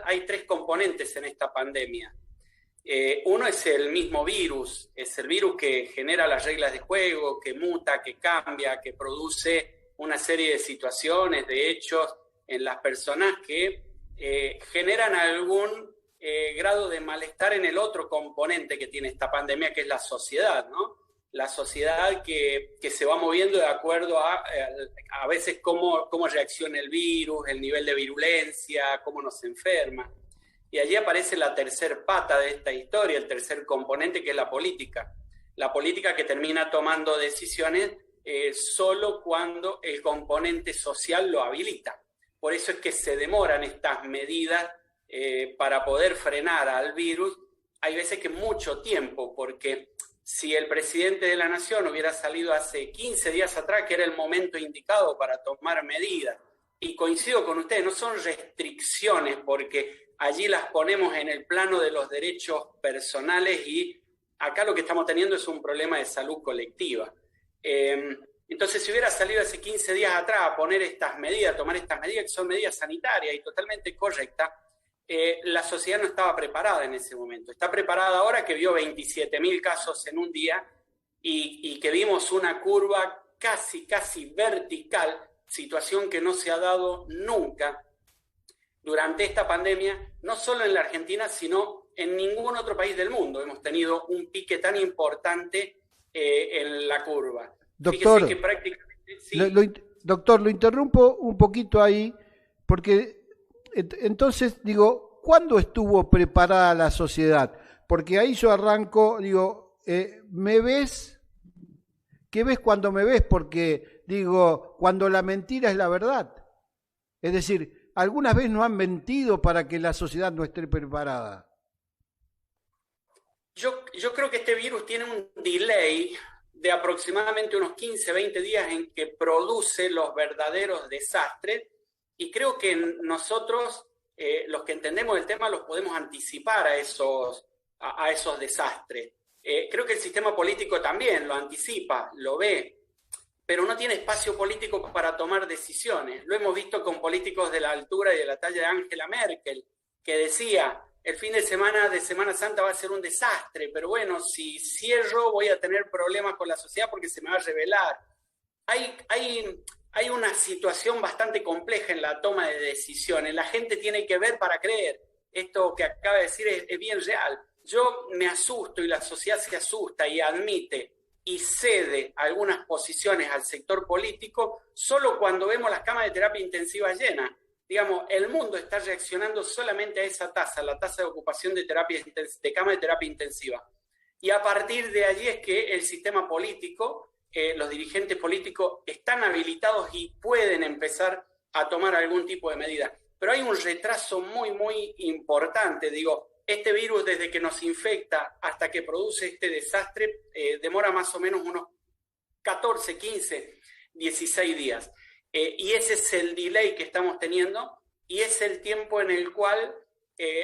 hay tres componentes en esta pandemia. Uno es el mismo virus, es el virus que genera las reglas de juego, que muta, que cambia, que produce una serie de situaciones, de hechos en las personas que generan algún grado de malestar en el otro componente que tiene esta pandemia, que es la sociedad, ¿no? La sociedad que se va moviendo de acuerdo a veces cómo reacciona el virus, el nivel de virulencia, cómo nos enferma. Y allí aparece la tercer pata de esta historia, el tercer componente, que es la política. La política que termina tomando decisiones solo cuando el componente social lo habilita. Por eso es que se demoran estas medidas para poder frenar al virus. Hay veces que mucho tiempo, porque si el presidente de la nación hubiera salido hace 15 días atrás, que era el momento indicado para tomar medidas, y coincido con ustedes, no son restricciones, porque allí las ponemos en el plano de los derechos personales y acá lo que estamos teniendo es un problema de salud colectiva. Entonces, si hubiera salido hace 15 días atrás a poner estas medidas, tomar estas medidas que son medidas sanitarias y totalmente correctas, la sociedad no estaba preparada en ese momento. Está preparada ahora que vio 27.000 casos en un día y que vimos una curva casi vertical, situación que no se ha dado nunca durante esta pandemia, no solo en la Argentina, sino en ningún otro país del mundo. Hemos tenido un pique tan importante en la curva. Doctor, que prácticamente, sí. Doctor, lo interrumpo un poquito ahí, porque entonces digo, ¿cuándo estuvo preparada la sociedad? Porque ahí yo arranco, digo, ¿me ves? ¿Qué ves cuando me ves? Porque digo, cuando la mentira es la verdad. Es decir, algunas veces no han mentido para que la sociedad no esté preparada. Yo creo que este virus tiene un delay de aproximadamente unos 15, 20 días en que produce los verdaderos desastres, y creo que nosotros, los que entendemos el tema, los podemos anticipar a esos desastres. Creo que el sistema político también lo anticipa, lo ve, pero no tiene espacio político para tomar decisiones. Lo hemos visto con políticos de la altura y de la talla de Angela Merkel, que decía: el fin de Semana Santa va a ser un desastre, pero bueno, si cierro voy a tener problemas con la sociedad porque se me va a revelar. Hay una situación bastante compleja en la toma de decisiones. La gente tiene que ver para creer. Esto que acaba de decir es bien real. Yo me asusto y la sociedad se asusta y admite y cede algunas posiciones al sector político solo cuando vemos las camas de terapia intensiva llenas. Digamos, el mundo está reaccionando solamente a esa tasa, la tasa de ocupación de cama de terapia intensiva. Y a partir de allí es que el sistema político, los dirigentes políticos están habilitados y pueden empezar a tomar algún tipo de medida. Pero hay un retraso muy importante. Digo, este virus, desde que nos infecta hasta que produce este desastre, demora más o menos unos 14, 15, 16 días. Y ese es el delay que estamos teniendo, y es el tiempo en el cual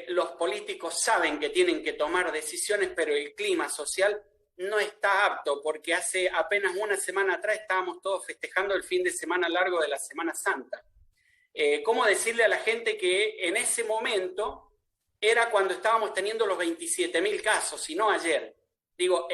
los políticos saben que tienen que tomar decisiones, pero el clima social no está apto, porque hace apenas una semana atrás estábamos todos festejando el fin de semana largo de la Semana Santa. ¿Cómo decirle a la gente que en ese momento era cuando estábamos teniendo los 27.000 casos y no ayer? Digo,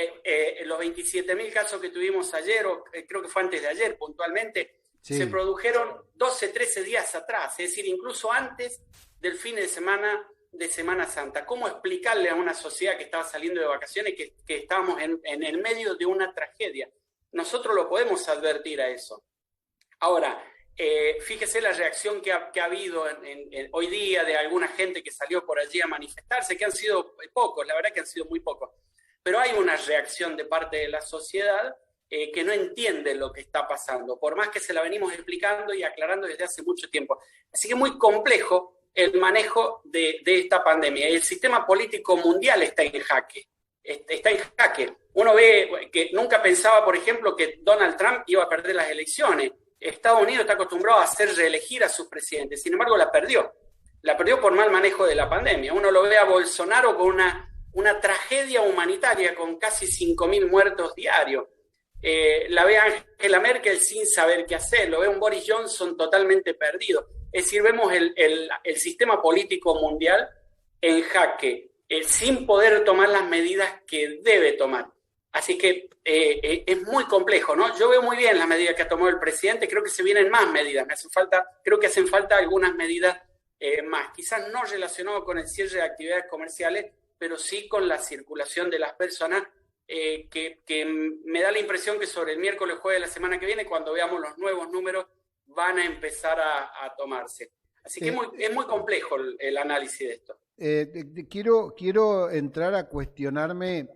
los 27.000 casos que tuvimos ayer, o creo que fue antes de ayer puntualmente, sí, se produjeron 12, 13 días atrás, es decir, incluso antes del fin de Semana Santa. ¿Cómo explicarle a una sociedad que estaba saliendo de vacaciones que estábamos en el medio de una tragedia? Nosotros lo podemos advertir a eso. Ahora, fíjese la reacción que ha habido hoy día de alguna gente que salió por allí a manifestarse, que han sido pocos, la verdad que han sido muy pocos. Pero hay una reacción de parte de la sociedad que no entiende lo que está pasando, por más que se la venimos explicando y aclarando desde hace mucho tiempo. Así que es muy complejo el manejo de esta pandemia. Y el sistema político mundial está en jaque. Uno ve que nunca pensaba, por ejemplo, que Donald Trump iba a perder las elecciones. Estados Unidos está acostumbrado a hacer reelegir a sus presidentes, sin embargo la perdió por mal manejo de la pandemia. Uno lo ve a Bolsonaro con una tragedia humanitaria, con casi 5.000 muertos diarios. La ve a Angela Merkel sin saber qué hacer, lo ve a un Boris Johnson totalmente perdido. Es decir, vemos el sistema político mundial en jaque, sin poder tomar las medidas que debe tomar. Así que es muy complejo, ¿no? Yo veo muy bien las medidas que ha tomado el presidente, creo que se vienen más medidas, creo que hacen falta algunas medidas más, quizás no relacionado con el cierre de actividades comerciales, pero sí con la circulación de las personas, que me da la impresión que sobre el miércoles, jueves de la semana que viene, cuando veamos los nuevos números, van a empezar a tomarse. Así que es muy complejo el análisis de esto. Quiero entrar a cuestionarme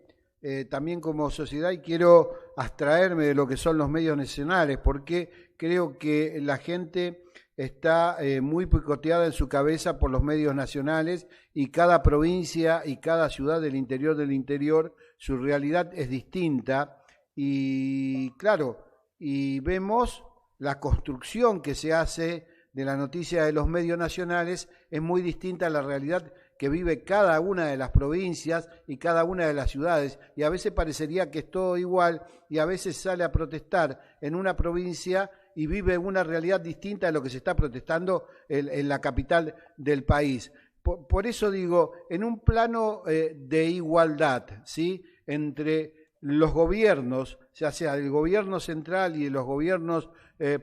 también como sociedad y quiero abstraerme de lo que son los medios nacionales, porque creo que la gente está muy picoteada en su cabeza por los medios nacionales y cada provincia y cada ciudad del interior, su realidad es distinta y claro, y vemos la construcción que se hace de la noticia de los medios nacionales es muy distinta a la realidad que vive cada una de las provincias y cada una de las ciudades, y a veces parecería que es todo igual, y a veces sale a protestar en una provincia y vive una realidad distinta a lo que se está protestando en la capital del país. Por eso digo, en un plano de igualdad, ¿sí?, entre los gobiernos, ya sea el gobierno central y los gobiernos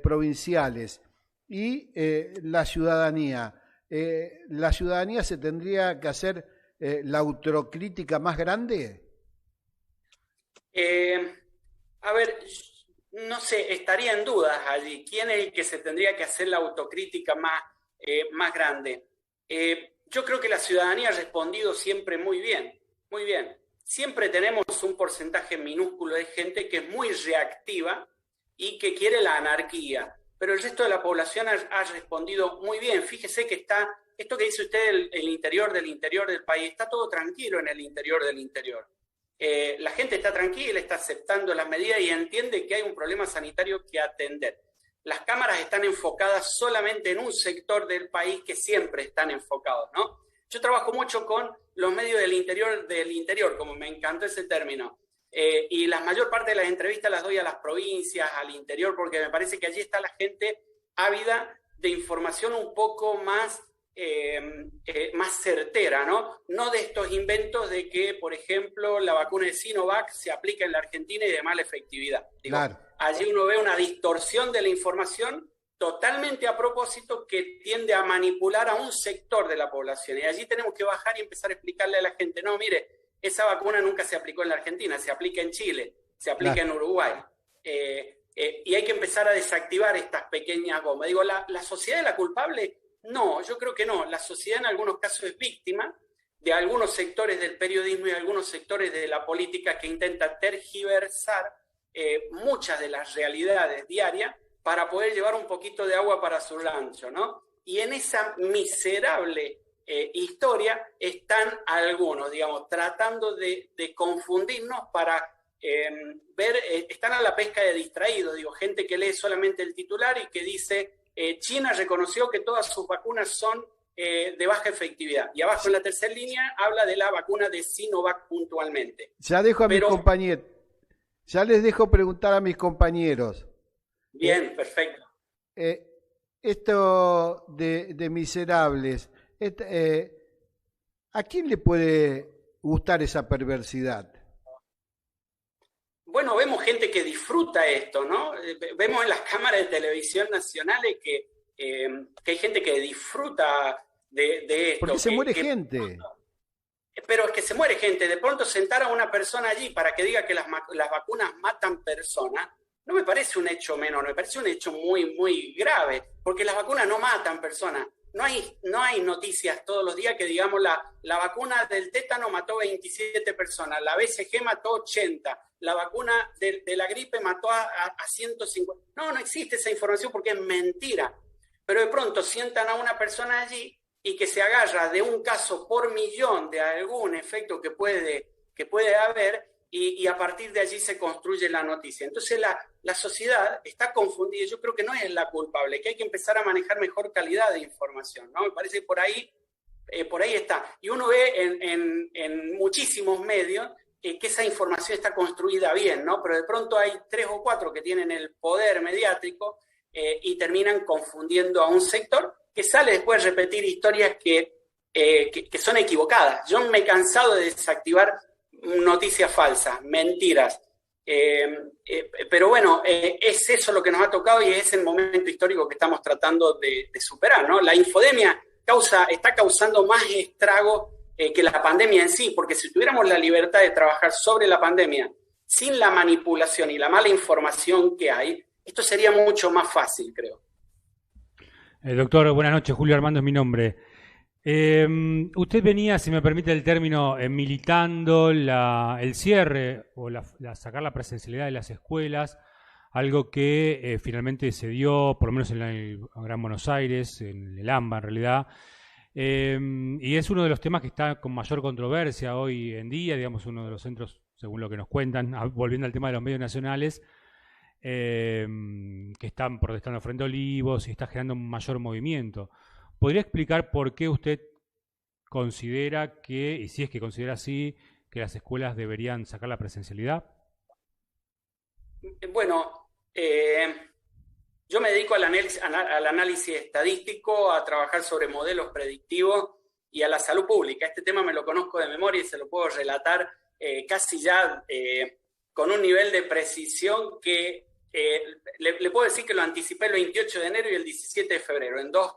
provinciales, y la ciudadanía se tendría que hacer la autocrítica más grande. A ver, no sé, estaría en dudas allí. ¿Quién es el que se tendría que hacer la autocrítica más grande? Yo creo que la ciudadanía ha respondido siempre muy bien, muy bien. Siempre tenemos un porcentaje minúsculo de gente que es muy reactiva y que quiere la anarquía, pero el resto de la población ha respondido muy bien. Fíjese que esto que dice usted, el interior del país, está todo tranquilo en el interior del interior. La gente está tranquila, está aceptando las medidas y entiende que hay un problema sanitario que atender. Las cámaras están enfocadas solamente en un sector del país que siempre están enfocados, ¿no? Yo trabajo mucho con los medios del interior, como me encantó ese término. Y la mayor parte de las entrevistas las doy a las provincias, al interior, porque me parece que allí está la gente ávida de información un poco más certera, ¿no? No de estos inventos de que, por ejemplo, la vacuna de Sinovac se aplica en la Argentina y de mala efectividad. Claro. Allí uno ve una distorsión de la información totalmente a propósito que tiende a manipular a un sector de la población. Y allí tenemos que bajar y empezar a explicarle a la gente, no, mire, esa vacuna nunca se aplicó en la Argentina, se aplica en Chile, se aplica en Uruguay. Y hay que empezar a desactivar estas pequeñas bombas. Digo, ¿la sociedad es la culpable? No, yo creo que no. La sociedad en algunos casos es víctima de algunos sectores del periodismo y algunos sectores de la política que intentan tergiversar muchas de las realidades diarias para poder llevar un poquito de agua para su rancho, ¿no? Y en esa miserable historia están algunos, digamos, tratando de confundirnos para ver, están a la pesca de distraídos, digo, gente que lee solamente el titular y que dice, China reconoció que todas sus vacunas son de baja efectividad. Y abajo en la tercera línea habla de la vacuna de Sinovac puntualmente. Ya dejo a mis compañeros, ya les dejo preguntar a mis compañeros. Bien, perfecto. Esto de miserables, ¿a quién le puede gustar esa perversidad? Bueno, vemos gente que disfruta esto, ¿no? Vemos en las cámaras de televisión nacionales que hay gente que disfruta de esto. Porque se muere gente. Pero es que se muere gente. De pronto sentar a una persona allí para que diga que las vacunas matan personas, no me parece un hecho menor, me parece un hecho muy, muy grave, porque las vacunas no matan personas. No hay noticias todos los días que digamos la vacuna del tétano mató 27 personas, la BCG mató 80, la vacuna de la gripe mató a 150. No existe esa información porque es mentira. Pero de pronto sientan a una persona allí y que se agarra de un caso por millón de algún efecto que puede haber y a partir de allí se construye la noticia. Entonces la sociedad está confundida. Yo creo que no es la culpable, que hay que empezar a manejar mejor calidad de información, ¿no? Me parece que por ahí está. Y uno ve en muchísimos medios que esa información está construida bien, ¿no? Pero de pronto hay 3 o 4 que tienen el poder mediático y terminan confundiendo a un sector que sale después de repetir historias que son equivocadas. Yo me he cansado de desactivar noticias falsas, mentiras. Pero bueno, es eso lo que nos ha tocado y es el momento histórico que estamos tratando de superar, ¿no? La infodemia está causando más estrago que la pandemia en sí, porque si tuviéramos la libertad de trabajar sobre la pandemia sin la manipulación y la mala información que hay, esto sería mucho más fácil, creo. Doctor, buenas noches. Julio Armando es mi nombre. Usted venía, si me permite el término, militando el cierre o sacar la presencialidad de las escuelas, algo que finalmente se dio, por lo menos en el Gran Buenos Aires, en el AMBA en realidad, y es uno de los temas que está con mayor controversia hoy en día, digamos, uno de los centros, según lo que nos cuentan, volviendo al tema de los medios nacionales, que están protestando frente a Olivos y está generando un mayor movimiento. ¿Podría explicar por qué usted considera que, y si es que considera así, que las escuelas deberían sacar la presencialidad? Bueno, yo me dedico al análisis estadístico, a trabajar sobre modelos predictivos y a la salud pública. Este tema me lo conozco de memoria y se lo puedo relatar casi ya con un nivel de precisión que le puedo decir que lo anticipé el 28 de enero y el 17 de febrero, en dos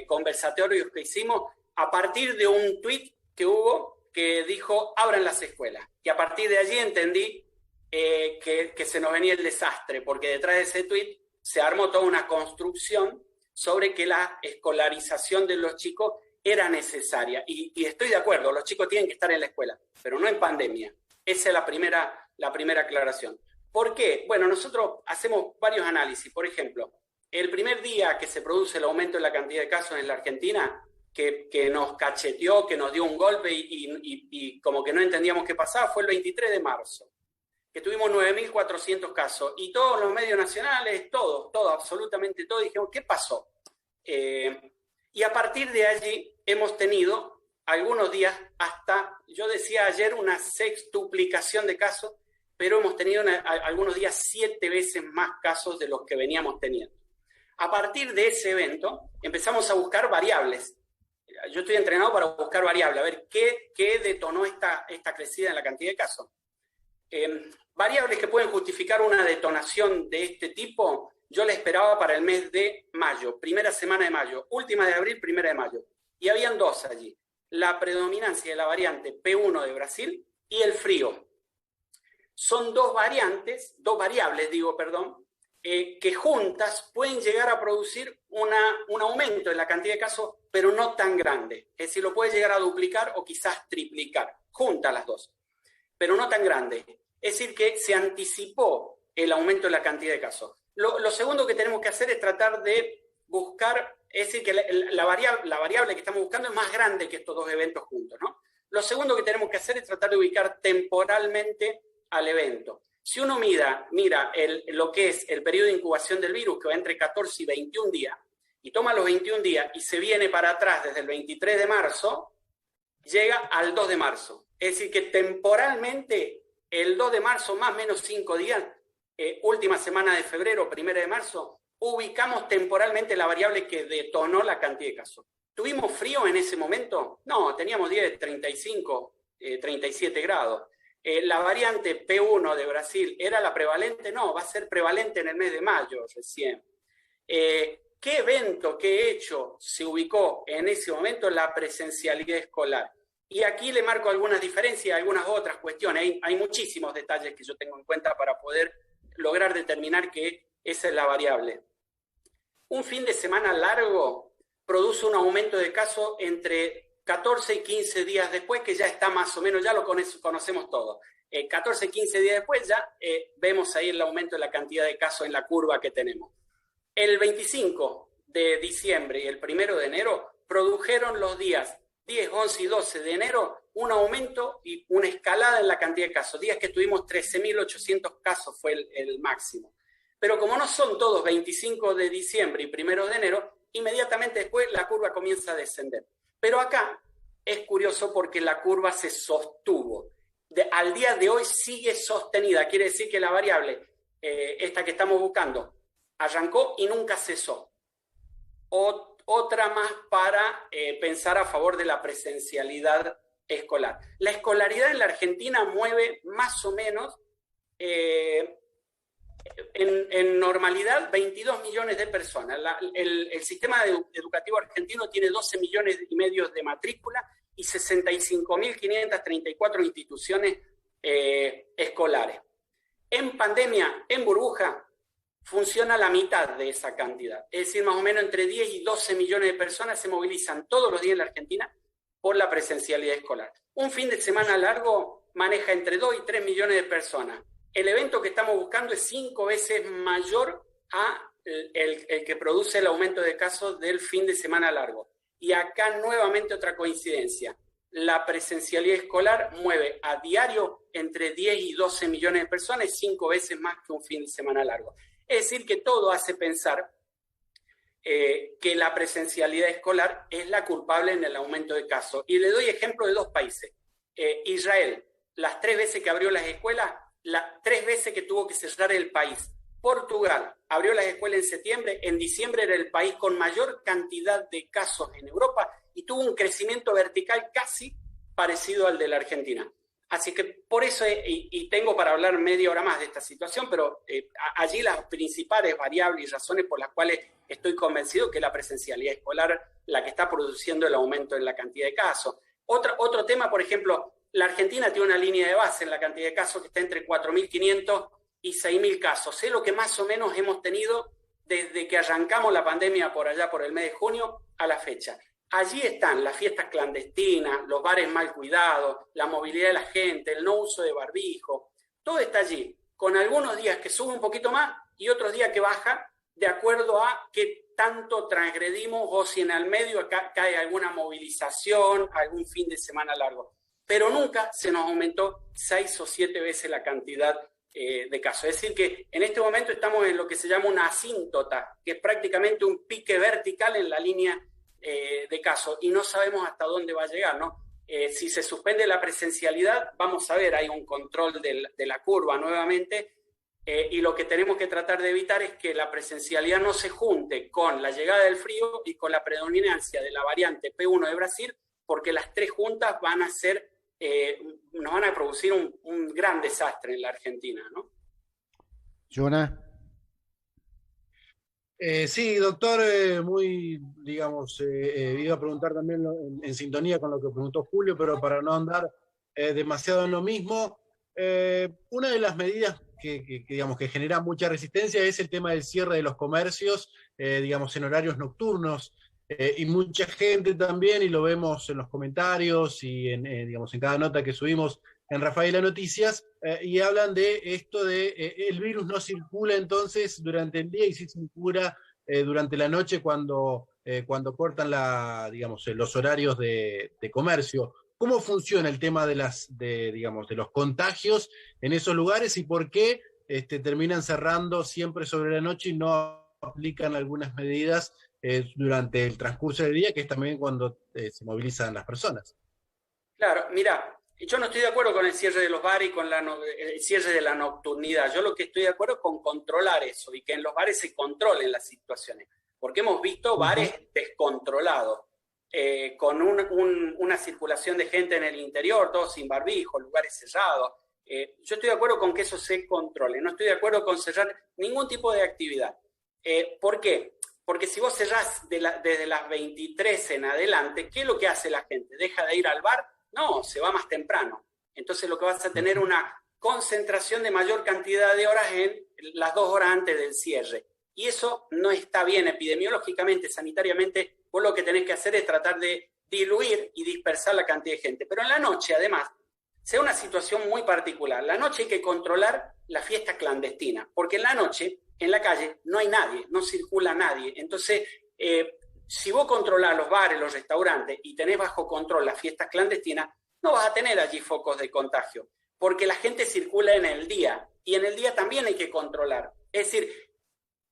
conversatorios que hicimos, a partir de un tuit que hubo que dijo, abran las escuelas. Y a partir de allí entendí que se nos venía el desastre, porque detrás de ese tuit se armó toda una construcción sobre que la escolarización de los chicos era necesaria. Y estoy de acuerdo, los chicos tienen que estar en la escuela, pero no en pandemia. Esa es la primera aclaración. ¿Por qué? Bueno, nosotros hacemos varios análisis. Por ejemplo, el primer día que se produce el aumento en la cantidad de casos en la Argentina, que nos cacheteó, que nos dio un golpe y como que no entendíamos qué pasaba, fue el 23 de marzo, que tuvimos 9.400 casos. Y todos los medios nacionales, absolutamente todo, dijimos, ¿qué pasó? Y a partir de allí hemos tenido algunos días hasta, yo decía ayer, una sextuplicación de casos, pero hemos tenido algunos días 7 veces más casos de los que veníamos teniendo. A partir de ese evento empezamos a buscar variables. Yo estoy entrenado para buscar variables, a ver qué detonó esta crecida en la cantidad de casos. Variables que pueden justificar una detonación de este tipo, yo la esperaba para el mes de mayo, primera semana de mayo, última de abril, primera de mayo. Y habían dos allí, la predominancia de la variante P1 de Brasil y el frío. Son dos variables, que juntas pueden llegar a producir un aumento en la cantidad de casos, pero no tan grande. Es decir, lo puede llegar a duplicar o quizás triplicar, juntas las dos, pero no tan grande. Es decir, que se anticipó el aumento en la cantidad de casos. Lo segundo que tenemos que hacer es tratar de buscar, es decir, que la variable que estamos buscando es más grande que estos dos eventos juntos, ¿no? Lo segundo que tenemos que hacer es tratar de ubicar temporalmente al evento. Si uno mira lo que es el periodo de incubación del virus, que va entre 14 y 21 días, y toma los 21 días y se viene para atrás desde el 23 de marzo, llega al 2 de marzo. Es decir, que temporalmente el 2 de marzo, más o menos 5 días, última semana de febrero, primera de marzo, ubicamos temporalmente la variable que detonó la cantidad de casos. ¿Tuvimos frío en ese momento? No, teníamos días de 35, 37 grados. La variante P1 de Brasil, ¿era la prevalente? No, va a ser prevalente en el mes de mayo recién. ¿Qué evento, qué hecho se ubicó en ese momento? La presencialidad escolar. Y aquí le marco algunas diferencias, algunas otras cuestiones. Hay muchísimos detalles que yo tengo en cuenta para poder lograr determinar que esa es la variable. Un fin de semana largo produce un aumento de casos entre 14 y 15 días después, que ya está más o menos, ya lo conocemos todos. 14 y 15 días después ya vemos ahí el aumento de la cantidad de casos en la curva que tenemos. El 25 de diciembre y el 1 de enero produjeron los días 10, 11 y 12 de enero un aumento y una escalada en la cantidad de casos. Días que tuvimos 13.800 casos fue el máximo. Pero como no son todos 25 de diciembre y 1 de enero, inmediatamente después la curva comienza a descender. Pero acá es curioso porque la curva se sostuvo. Al día de hoy sigue sostenida. Quiere decir que la variable, esta que estamos buscando, arrancó y nunca cesó. otra más para pensar a favor de la presencialidad escolar. La escolaridad en la Argentina mueve más o menos, en normalidad, 22 millones de personas. El sistema educativo argentino tiene 12 millones y medio de matrícula y 65.534 instituciones escolares. En pandemia, en burbuja, funciona la mitad de esa cantidad. Es decir, más o menos entre 10 y 12 millones de personas se movilizan todos los días en la Argentina por la presencialidad escolar. Un fin de semana largo maneja entre 2 y 3 millones de personas. El evento que estamos buscando es 5 veces mayor a el que produce el aumento de casos del fin de semana largo. Y acá nuevamente otra coincidencia. La presencialidad escolar mueve a diario entre 10 y 12 millones de personas, 5 veces más que un fin de semana largo. Es decir, que todo hace pensar que la presencialidad escolar es la culpable en el aumento de casos. Y le doy ejemplo de 2 países. Israel, las 3 veces que abrió las escuelas, las 3 veces que tuvo que cerrar el país. Portugal abrió las escuelas en septiembre, en diciembre era el país con mayor cantidad de casos en Europa y tuvo un crecimiento vertical casi parecido al de la Argentina. Así que por eso, y tengo para hablar media hora más de esta situación, pero allí las principales variables y razones por las cuales estoy convencido que la presencialidad escolar la que está produciendo el aumento en la cantidad de casos. Otro tema, por ejemplo, la Argentina tiene una línea de base en la cantidad de casos que está entre 4.500 y 6.000 casos. Es lo que más o menos hemos tenido desde que arrancamos la pandemia por allá por el mes de junio a la fecha. Allí están las fiestas clandestinas, los bares mal cuidados, la movilidad de la gente, el no uso de barbijo. Todo está allí, con algunos días que sube un poquito más y otros días que baja, de acuerdo a qué tanto transgredimos o si en el medio acá cae alguna movilización, algún fin de semana largo. Pero nunca se nos aumentó 6 o 7 veces la cantidad de casos. Es decir, que en este momento estamos en lo que se llama una asíntota, que es prácticamente un pique vertical en la línea de casos, y no sabemos hasta dónde va a llegar, ¿no? Si se suspende la presencialidad, vamos a ver, hay un control de la curva nuevamente, y lo que tenemos que tratar de evitar es que la presencialidad no se junte con la llegada del frío y con la predominancia de la variante P1 de Brasil, porque las 3 juntas van a ser nos van a producir un gran desastre en la Argentina, ¿no? Jonah. Sí, doctor, muy, digamos, iba a preguntar también en sintonía con lo que preguntó Julio, pero para no andar demasiado en lo mismo, una de las medidas digamos, que genera mucha resistencia es el tema del cierre de los comercios, digamos, en horarios nocturnos. Y mucha gente también, y lo vemos en los comentarios y digamos, en cada nota que subimos en Rafaela Noticias, y hablan de esto de el virus no circula entonces durante el día y sí circula durante la noche cuando cortan digamos, los horarios de comercio. ¿Cómo funciona el tema digamos, de los contagios en esos lugares y por qué terminan cerrando siempre sobre la noche y no aplican algunas medidas durante el transcurso del día, que es también cuando se movilizan las personas? Claro, mira, yo no estoy de acuerdo con el cierre de los bares y con el cierre de la nocturnidad. Yo lo que estoy de acuerdo es con controlar eso y que en los bares se controlen las situaciones, porque hemos visto bares descontrolados, con una circulación de gente en el interior, todos sin barbijo, lugares cerrados. Yo estoy de acuerdo con que eso se controle, no estoy de acuerdo con cerrar ningún tipo de actividad. ¿Por qué? Porque si vos cerrás desde las 23 en adelante, ¿qué es lo que hace la gente? ¿Deja de ir al bar? No, se va más temprano. Entonces lo que vas a tener una concentración de mayor cantidad de horas en las 2 horas antes del cierre. Y eso no está bien epidemiológicamente, sanitariamente. Vos lo que tenés que hacer es tratar de diluir y dispersar la cantidad de gente. Pero en la noche, además, se da una situación muy particular. La noche hay que controlar la fiesta clandestina, porque en la noche, en la calle, no hay nadie, no circula nadie. Entonces, si vos controlás los bares, los restaurantes y tenés bajo control las fiestas clandestinas, no vas a tener allí focos de contagio, porque la gente circula en el día, y en el día también hay que controlar. Es decir,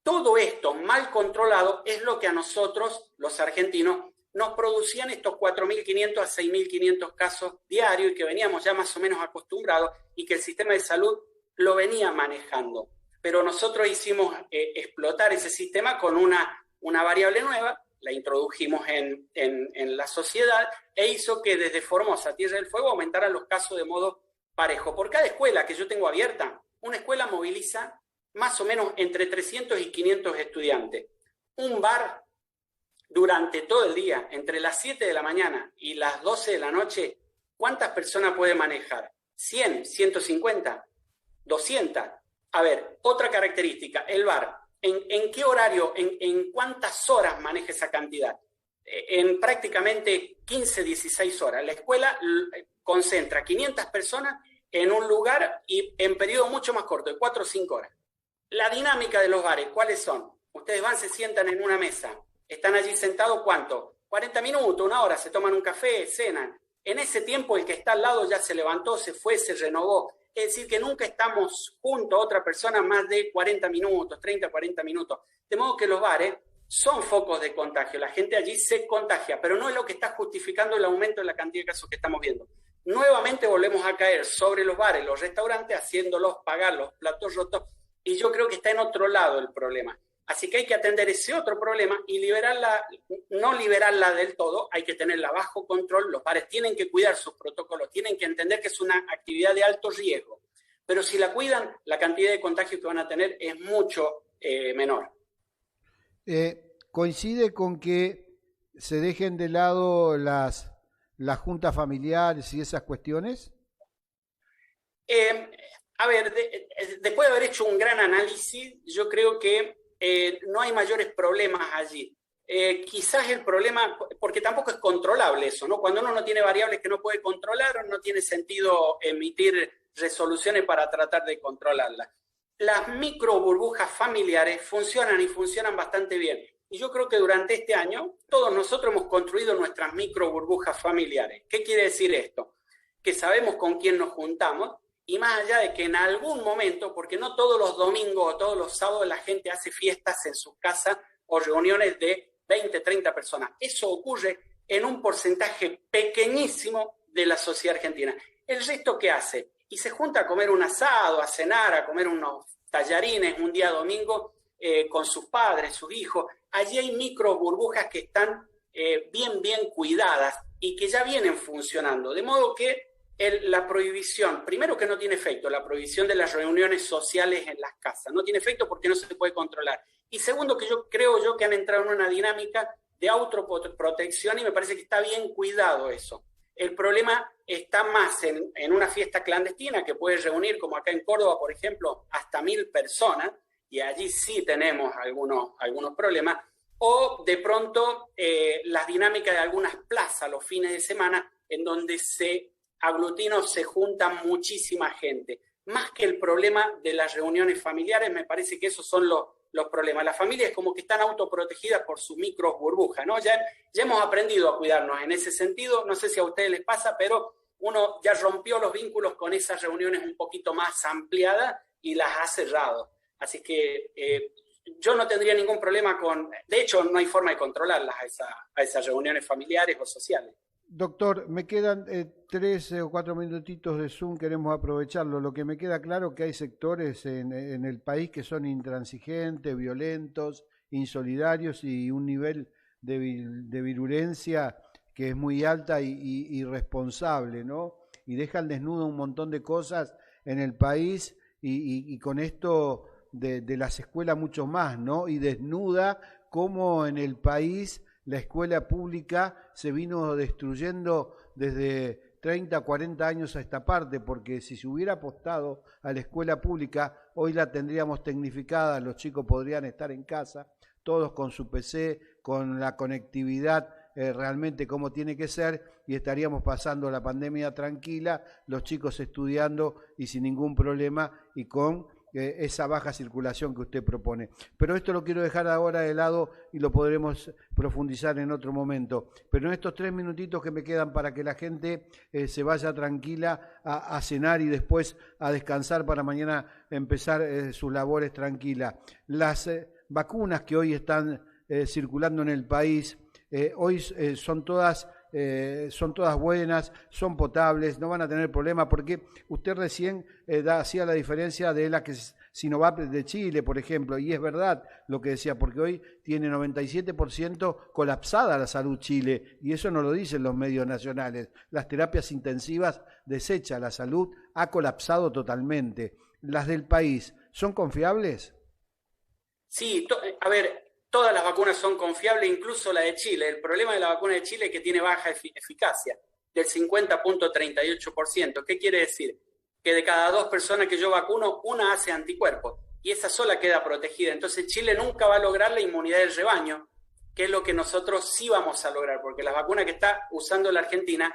todo esto mal controlado es lo que a nosotros, los argentinos, nos producían estos 4.500 a 6.500 casos diarios y que veníamos ya más o menos acostumbrados y que el sistema de salud lo venía manejando. Pero nosotros hicimos explotar ese sistema con una variable nueva, la introdujimos en la sociedad e hizo que desde Formosa, Tierra del Fuego, aumentaran los casos de modo parejo. Por cada escuela que yo tengo abierta, una escuela moviliza más o menos entre 300 y 500 estudiantes. Un bar, durante todo el día, entre las 7 de la mañana y las 12 de la noche, ¿cuántas personas puede manejar? ¿100? ¿150? ¿200? A ver, otra característica, el bar. ¿En qué horario, en cuántas horas maneja esa cantidad? En prácticamente 15, 16 horas. La escuela concentra 500 personas en un lugar y en periodo mucho más corto, de 4 o 5 horas. La dinámica de los bares, ¿cuáles son? Ustedes van, se sientan en una mesa, están allí sentados, ¿cuánto? 40 minutos, una hora, se toman un café, cenan. En ese tiempo el que está al lado ya se levantó, se fue, se renovó. Es decir, que nunca estamos junto a otra persona más de 40 minutos, 30, 40 minutos. De modo que los bares son focos de contagio. La gente allí se contagia, pero no es lo que está justificando el aumento de la cantidad de casos que estamos viendo. Nuevamente volvemos a caer sobre los bares, los restaurantes, haciéndolos pagar los platos rotos, y yo creo que está en otro lado el problema. Así que hay que atender ese otro problema y no liberarla del todo, hay que tenerla bajo control. Los bares tienen que cuidar sus protocolos, tienen que entender que es una actividad de alto riesgo, pero si la cuidan, la cantidad de contagios que van a tener es mucho menor. ¿Coincide con que se dejen de lado las juntas familiares y esas cuestiones? A ver, después de haber hecho un gran análisis, yo creo que no hay mayores problemas allí. Quizás el problema, porque tampoco es controlable eso, ¿no? Cuando uno no tiene variables que no puede controlar, no tiene sentido emitir resoluciones para tratar de controlarlas. Las micro burbujas familiares funcionan y funcionan bastante bien. Y yo creo que durante este año todos nosotros hemos construido nuestras micro burbujas familiares. ¿Qué quiere decir esto? Que sabemos con quién nos juntamos. Y más allá de que en algún momento, porque no todos los domingos o todos los sábados la gente hace fiestas en sus casas o reuniones de 20, 30 personas. Eso ocurre en un porcentaje pequeñísimo de la sociedad argentina. ¿El resto qué hace? Y se junta a comer un asado, a cenar, a comer unos tallarines un día domingo con sus padres, sus hijos. Allí hay micro burbujas que están bien cuidadas y que ya vienen funcionando. De modo que la prohibición, primero que no tiene efecto, la prohibición de las reuniones sociales en las casas, no tiene efecto porque no se puede controlar. Y segundo, que yo creo que han entrado en una dinámica de autoprotección y me parece que está bien cuidado eso. El problema está más en una fiesta clandestina que puede reunir, como acá en Córdoba, por ejemplo, hasta 1000 personas, y allí sí tenemos algunos problemas, o de pronto las dinámicas de algunas plazas los fines de semana en donde se aglutinos, se junta muchísima gente. Más que el problema de las reuniones familiares, me parece que esos son los problemas. Las familias como que están autoprotegidas por sus micro burbujas, ¿no? Ya hemos aprendido a cuidarnos en ese sentido. No sé si a ustedes les pasa, pero uno ya rompió los vínculos con esas reuniones un poquito más ampliadas y las ha cerrado. Así que yo no tendría ningún problema de hecho, no hay forma de controlarlas a esas reuniones familiares o sociales. Doctor, me quedan 3 o 4 minutitos de Zoom, queremos aprovecharlo. Lo que me queda claro es que hay sectores en el país que son intransigentes, violentos, insolidarios y un nivel de virulencia que es muy alta y irresponsable, ¿no? Y dejan desnudo un montón de cosas en el país y con esto de las escuelas mucho más, ¿no? Y desnuda cómo en el país la escuela pública se vino destruyendo desde 30, 40 años a esta parte, porque si se hubiera apostado a la escuela pública, hoy la tendríamos tecnificada, los chicos podrían estar en casa, todos con su PC, con la conectividad realmente como tiene que ser, y estaríamos pasando la pandemia tranquila, los chicos estudiando y sin ningún problema y con esa baja circulación que usted propone. Pero esto lo quiero dejar ahora de lado y lo podremos profundizar en otro momento. Pero en estos 3 minutitos que me quedan para que la gente se vaya tranquila a cenar y después a descansar para mañana empezar sus labores tranquilas. Las vacunas que hoy están circulando en el país, hoy son todas buenas, son potables, no van a tener problema, porque usted recién hacía la diferencia de las que Sinovac de Chile, por ejemplo, y es verdad lo que decía, porque hoy tiene 97% colapsada la salud Chile, y eso no lo dicen los medios nacionales. Las terapias intensivas desecha, la salud ha colapsado totalmente. ¿Las del país son confiables? Sí, a ver, todas las vacunas son confiables, incluso la de Chile. El problema de la vacuna de Chile es que tiene baja eficacia, del 50.38%. ¿Qué quiere decir? Que de cada 2 personas que yo vacuno, una hace anticuerpos y esa sola queda protegida. Entonces Chile nunca va a lograr la inmunidad del rebaño, que es lo que nosotros sí vamos a lograr, porque las vacunas que está usando la Argentina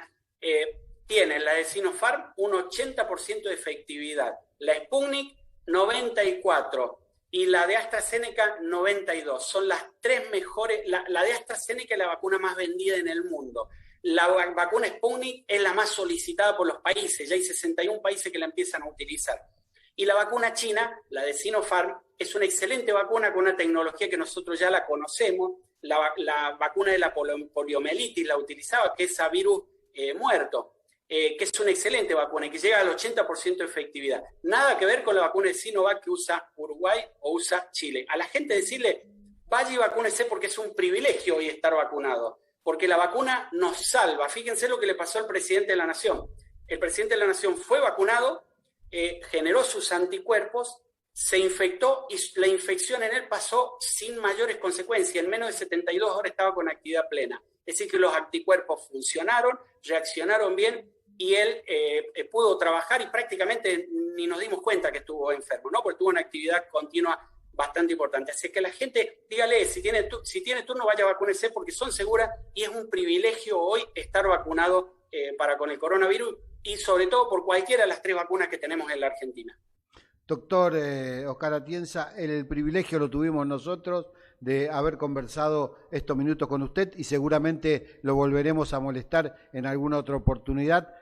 tienen la de Sinopharm un 80% de efectividad, la Sputnik 94% y la de AstraZeneca 92%. Son las 3 mejores. La de AstraZeneca es la vacuna más vendida en el mundo. La vacuna Sputnik es la más solicitada por los países, ya hay 61 países que la empiezan a utilizar. Y la vacuna china, la de Sinopharm, es una excelente vacuna con una tecnología que nosotros ya la conocemos. La vacuna de la poliomielitis la utilizaba, que es a virus muerto, que es una excelente vacuna y que llega al 80% de efectividad. Nada que ver con la vacuna de Sinovac que usa Uruguay o usa Chile. A la gente decirle, vaya y vacúnese porque es un privilegio hoy estar vacunado. Porque la vacuna nos salva. Fíjense lo que le pasó al presidente de la Nación. El presidente de la Nación fue vacunado, generó sus anticuerpos, se infectó y la infección en él pasó sin mayores consecuencias. En menos de 72 horas estaba con actividad plena. Es decir, que los anticuerpos funcionaron, reaccionaron bien y él pudo trabajar y prácticamente ni nos dimos cuenta que estuvo enfermo, ¿no? Porque tuvo una actividad continua bastante importante. Así que la gente, dígale, si tiene turno, vaya a vacunarse porque son seguras y es un privilegio hoy estar vacunado para con el coronavirus y sobre todo por cualquiera de las 3 vacunas que tenemos en la Argentina. Doctor Oscar Atienza, el privilegio lo tuvimos nosotros de haber conversado estos minutos con usted y seguramente lo volveremos a molestar en alguna otra oportunidad